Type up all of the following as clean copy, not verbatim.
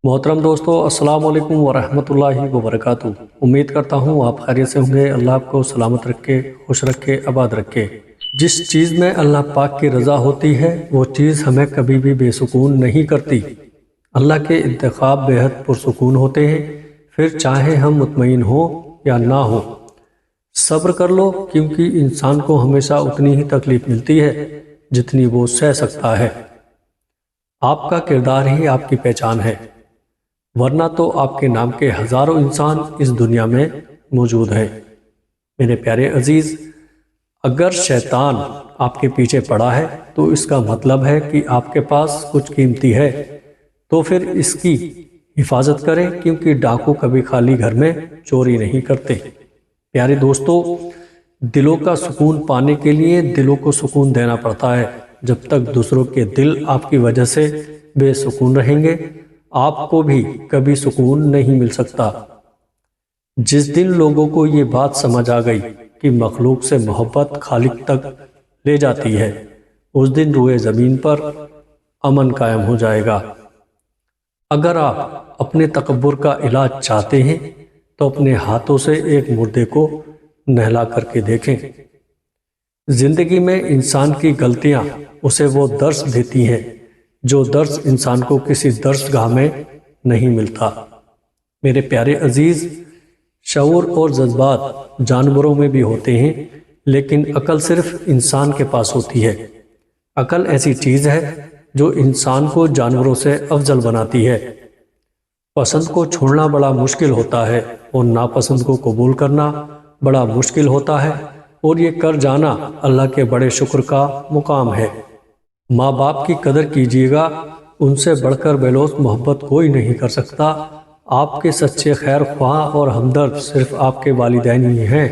محترم دوستو، السلام علیکم ورحمۃ اللہ وبرکاتہ۔ امید کرتا ہوں آپ خیریت سے ہوں گے۔ اللہ آپ کو سلامت رکھے، خوش رکھے، آباد رکھے۔ جس چیز میں اللہ پاک کی رضا ہوتی ہے وہ چیز ہمیں کبھی بھی بے سکون نہیں کرتی۔ اللہ کے انتخاب بے حد پرسکون ہوتے ہیں، پھر چاہے ہم مطمئن ہوں یا نہ ہوں۔ صبر کر لو، کیونکہ انسان کو ہمیشہ اتنی ہی تکلیف ملتی ہے جتنی وہ سہ سکتا ہے۔ آپ کا کردار ہی آپ کی پہچان ہے، ورنہ تو آپ کے نام کے ہزاروں انسان اس دنیا میں موجود ہیں۔ میرے پیارے عزیز، اگر شیطان آپ کے پیچھے پڑا ہے تو اس کا مطلب ہے کہ آپ کے پاس کچھ قیمتی ہے، تو پھر اس کی حفاظت کریں، کیونکہ ڈاکو کبھی خالی گھر میں چوری نہیں کرتے۔ پیارے دوستو، دلوں کا سکون پانے کے لیے دلوں کو سکون دینا پڑتا ہے۔ جب تک دوسروں کے دل آپ کی وجہ سے بے سکون رہیں گے، آپ کو بھی کبھی سکون نہیں مل سکتا۔ جس دن لوگوں کو یہ بات سمجھ آ گئی کہ مخلوق سے محبت خالق تک لے جاتی ہے، اس دن روئے زمین پر امن قائم ہو جائے گا۔ اگر آپ اپنے تکبر کا علاج چاہتے ہیں تو اپنے ہاتھوں سے ایک مردے کو نہلا کر کے دیکھیں۔ زندگی میں انسان کی غلطیاں اسے وہ درس دیتی ہیں جو درس انسان کو کسی درس گاہ میں نہیں ملتا۔ میرے پیارے عزیز، شعور اور جذبات جانوروں میں بھی ہوتے ہیں، لیکن عقل صرف انسان کے پاس ہوتی ہے۔ عقل ایسی چیز ہے جو انسان کو جانوروں سے افضل بناتی ہے۔ پسند کو چھوڑنا بڑا مشکل ہوتا ہے اور ناپسند کو قبول کرنا بڑا مشکل ہوتا ہے، اور یہ کر جانا اللہ کے بڑے شکر کا مقام ہے۔ ماں باپ کی قدر کیجیے گا، ان سے بڑھ کر بے لوث محبت کوئی نہیں کر سکتا۔ آپ کے سچے خیر خواہ اور ہمدرد صرف آپ کے والدین ہی ہیں۔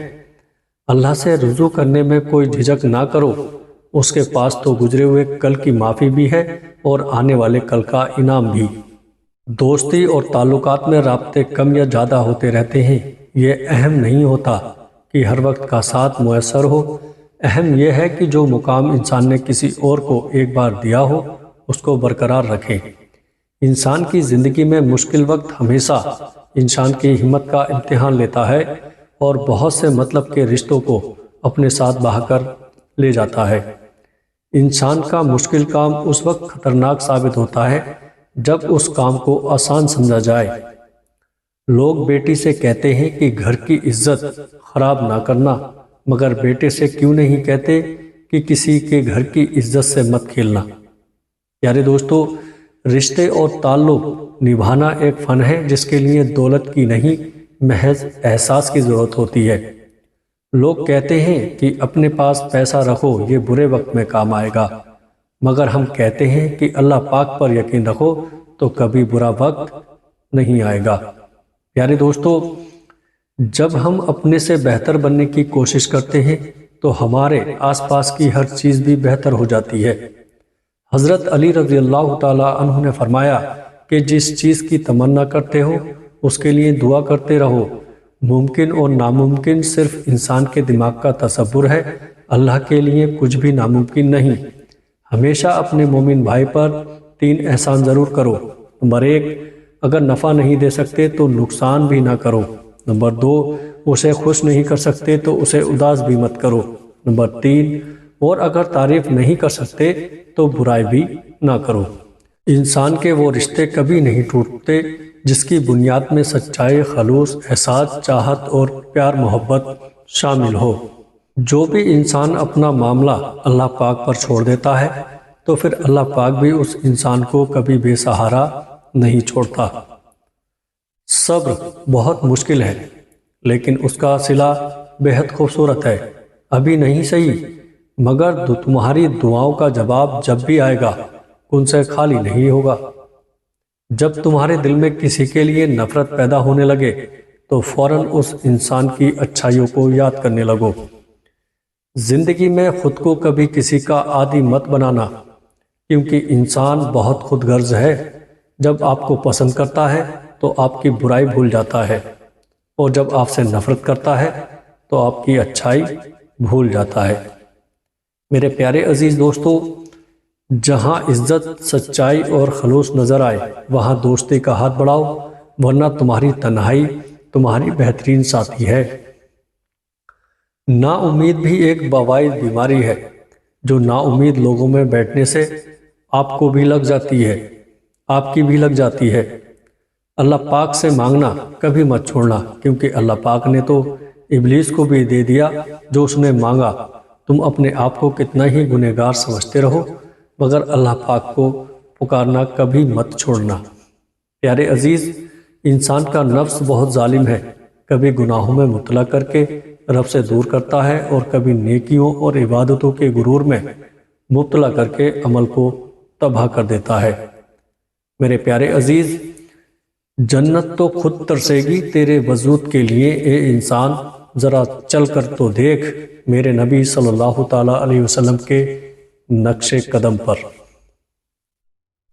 اللہ سے رجوع کرنے میں کوئی جھجک نہ کرو، اس کے پاس تو گزرے ہوئے کل کی معافی بھی ہے اور آنے والے کل کا انعام بھی۔ دوستی اور تعلقات میں رابطے کم یا زیادہ ہوتے رہتے ہیں، یہ اہم نہیں ہوتا کہ ہر وقت کا ساتھ میسر ہو۔ اہم یہ ہے کہ جو مقام انسان نے کسی اور کو ایک بار دیا ہو اس کو برقرار رکھیں۔ انسان کی زندگی میں مشکل وقت ہمیشہ انسان کی ہمت کا امتحان لیتا ہے اور بہت سے مطلب کے رشتوں کو اپنے ساتھ بہا کر لے جاتا ہے۔ انسان کا مشکل کام اس وقت خطرناک ثابت ہوتا ہے جب اس کام کو آسان سمجھا جائے۔ لوگ بیٹی سے کہتے ہیں کہ گھر کی عزت خراب نہ کرنا، مگر بیٹے سے کیوں نہیں کہتے کہ کسی کے گھر کی عزت سے مت کھیلنا۔ پیارے دوستو، رشتے اور تعلق نبھانا ایک فن ہے جس کے لیے دولت کی نہیں، محض احساس کی ضرورت ہوتی ہے۔ لوگ کہتے ہیں کہ اپنے پاس پیسہ رکھو، یہ برے وقت میں کام آئے گا، مگر ہم کہتے ہیں کہ اللہ پاک پر یقین رکھو تو کبھی برا وقت نہیں آئے گا۔ پیارے دوستو، جب ہم اپنے سے بہتر بننے کی کوشش کرتے ہیں تو ہمارے آس پاس کی ہر چیز بھی بہتر ہو جاتی ہے۔ حضرت علی رضی اللہ تعالیٰ عنہ نے فرمایا کہ جس چیز کی تمنا کرتے ہو اس کے لیے دعا کرتے رہو۔ ممکن اور ناممکن صرف انسان کے دماغ کا تصور ہے، اللہ کے لیے کچھ بھی ناممکن نہیں۔ ہمیشہ اپنے مومن بھائی پر 3 احسان ضرور کرو۔ نمبر 1، اگر نفع نہیں دے سکتے تو نقصان بھی نہ کرو۔ نمبر 2، اسے خوش نہیں کر سکتے تو اسے اداس بھی مت کرو۔ نمبر 3، اور اگر تعریف نہیں کر سکتے تو برائی بھی نہ کرو۔ انسان کے وہ رشتے کبھی نہیں ٹوٹتے جس کی بنیاد میں سچائی، خلوص، احساس، چاہت اور پیار محبت شامل ہو۔ جو بھی انسان اپنا معاملہ اللہ پاک پر چھوڑ دیتا ہے تو پھر اللہ پاک بھی اس انسان کو کبھی بے سہارا نہیں چھوڑتا۔ صبر بہت مشکل ہے، لیکن اس کا صلہ بے حد خوبصورت ہے۔ ابھی نہیں صحیح، مگر تمہاری دعاؤں کا جواب جب بھی آئے گا ان سے خالی نہیں ہوگا۔ جب تمہارے دل میں کسی کے لیے نفرت پیدا ہونے لگے تو فوراً اس انسان کی اچھائیوں کو یاد کرنے لگو۔ زندگی میں خود کو کبھی کسی کا عادی مت بنانا، کیونکہ انسان بہت خود غرض ہے۔ جب آپ کو پسند کرتا ہے تو آپ کی برائی بھول جاتا ہے، اور جب آپ سے نفرت کرتا ہے تو آپ کی اچھائی بھول جاتا ہے۔ میرے پیارے عزیز دوستو، جہاں عزت، سچائی اور خلوص نظر آئے وہاں دوستی کا ہاتھ بڑھاؤ، ورنہ تمہاری تنہائی تمہاری بہترین ساتھی ہے۔ نا امید بھی ایک باوائد بیماری ہے جو نا امید لوگوں میں بیٹھنے سے آپ کو بھی لگ جاتی ہے، آپ کی بھی لگ جاتی ہے۔ اللہ پاک سے مانگنا کبھی مت چھوڑنا، کیونکہ اللہ پاک نے تو ابلیس کو بھی دے دیا جو اس نے مانگا۔ تم اپنے آپ کو کتنا ہی گنہگار سمجھتے رہو، مگر اللہ پاک کو پکارنا کبھی مت چھوڑنا۔ پیارے عزیز، انسان کا نفس بہت ظالم ہے، کبھی گناہوں میں مبتلا کر کے رب سے دور کرتا ہے اور کبھی نیکیوں اور عبادتوں کے غرور میں مبتلا کر کے عمل کو تباہ کر دیتا ہے۔ میرے پیارے عزیز، جنت تو خود ترسے گی تیرے وجود کے لیے اے انسان، ذرا چل کر تو دیکھ میرے نبی صلی اللہ تعالیٰ علیہ وسلم کے نقش قدم پر۔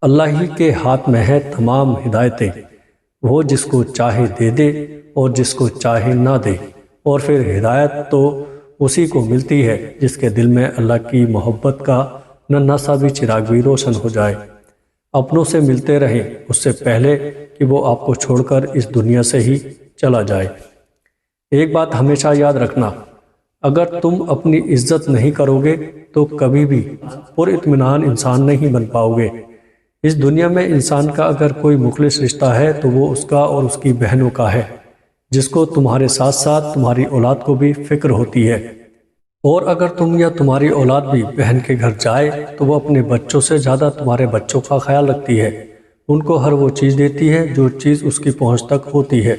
اللہ ہی کے ہاتھ میں ہے تمام ہدایتیں، وہ جس کو چاہے دے دے اور جس کو چاہے نہ دے، اور پھر ہدایت تو اسی کو ملتی ہے جس کے دل میں اللہ کی محبت کا ننھا سا بھی چراغ بھی روشن ہو جائے۔ اپنوں سے ملتے رہیں اس سے پہلے کہ وہ آپ کو چھوڑ کر اس دنیا سے ہی چلا جائے۔ ایک بات ہمیشہ یاد رکھنا، اگر تم اپنی عزت نہیں کرو گے تو کبھی بھی پر اطمینان انسان نہیں بن پاؤ گے۔ اس دنیا میں انسان کا اگر کوئی مخلص رشتہ ہے تو وہ اس کا اور اس کی بہنوں کا ہے، جس کو تمہارے ساتھ ساتھ تمہاری اولاد کو بھی فکر ہوتی ہے۔ اور اگر تم یا تمہاری اولاد بھی بہن کے گھر جائے تو وہ اپنے بچوں سے زیادہ تمہارے بچوں کا خیال رکھتی ہے، ان کو ہر وہ چیز دیتی ہے جو چیز اس کی پہنچ تک ہوتی ہے۔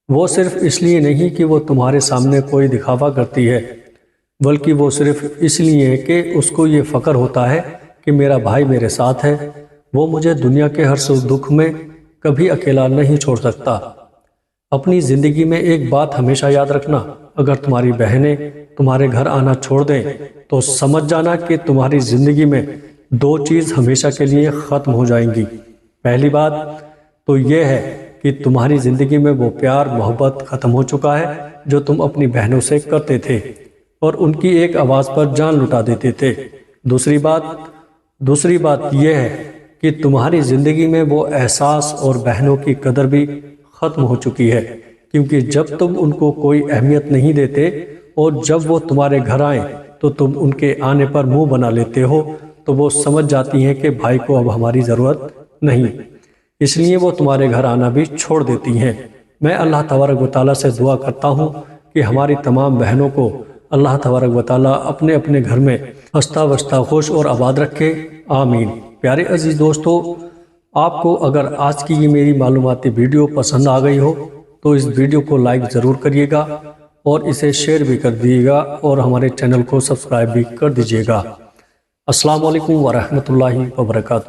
وہ صرف اس لیے نہیں کہ وہ تمہارے سامنے کوئی دکھاوا کرتی ہے، بلکہ وہ صرف اس لیے کہ اس کو یہ فخر ہوتا ہے کہ میرا بھائی میرے ساتھ ہے، وہ مجھے دنیا کے ہر سکھ دکھ میں کبھی اکیلا نہیں چھوڑ سکتا۔ اپنی زندگی میں ایک بات ہمیشہ یاد رکھنا، اگر تمہاری بہنیں تمہارے گھر آنا چھوڑ دیں تو سمجھ جانا کہ تمہاری زندگی میں دو چیز ہمیشہ کے لیے ختم ہو جائیں گی۔ پہلی بات تو یہ ہے کہ تمہاری زندگی میں وہ پیار محبت ختم ہو چکا ہے جو تم اپنی بہنوں سے کرتے تھے اور ان کی ایک آواز پر جان لٹا دیتے تھے۔ دوسری بات یہ ہے کہ تمہاری زندگی میں وہ احساس اور بہنوں کی قدر بھی ختم ہو چکی ہے، کیونکہ جب تم ان کو کوئی اہمیت نہیں دیتے اور جب وہ تمہارے گھر آئیں تو تم ان کے آنے پر منہ بنا لیتے ہو تو وہ سمجھ جاتی ہیں کہ بھائی کو اب ہماری ضرورت نہیں، اس لیے وہ تمہارے گھر آنا بھی چھوڑ دیتی ہیں۔ میں اللہ تبارک و تعالیٰ سے دعا کرتا ہوں کہ ہماری تمام بہنوں کو اللہ تبارک و تعالیٰ اپنے اپنے گھر میں ہنستا وستا خوش اور آباد رکھے، آمین۔ پیارے عزیز دوستو، آپ کو اگر آج کی یہ میری معلوماتی ویڈیو پسند آ گئی ہو تو اس ویڈیو کو لائک ضرور کریے گا اور اسے شیئر بھی کر دیجیے گا اور ہمارے چینل کو سبسکرائب بھی کر دیجیے گا۔ السلام علیکم ورحمۃ اللہ وبرکاتہ۔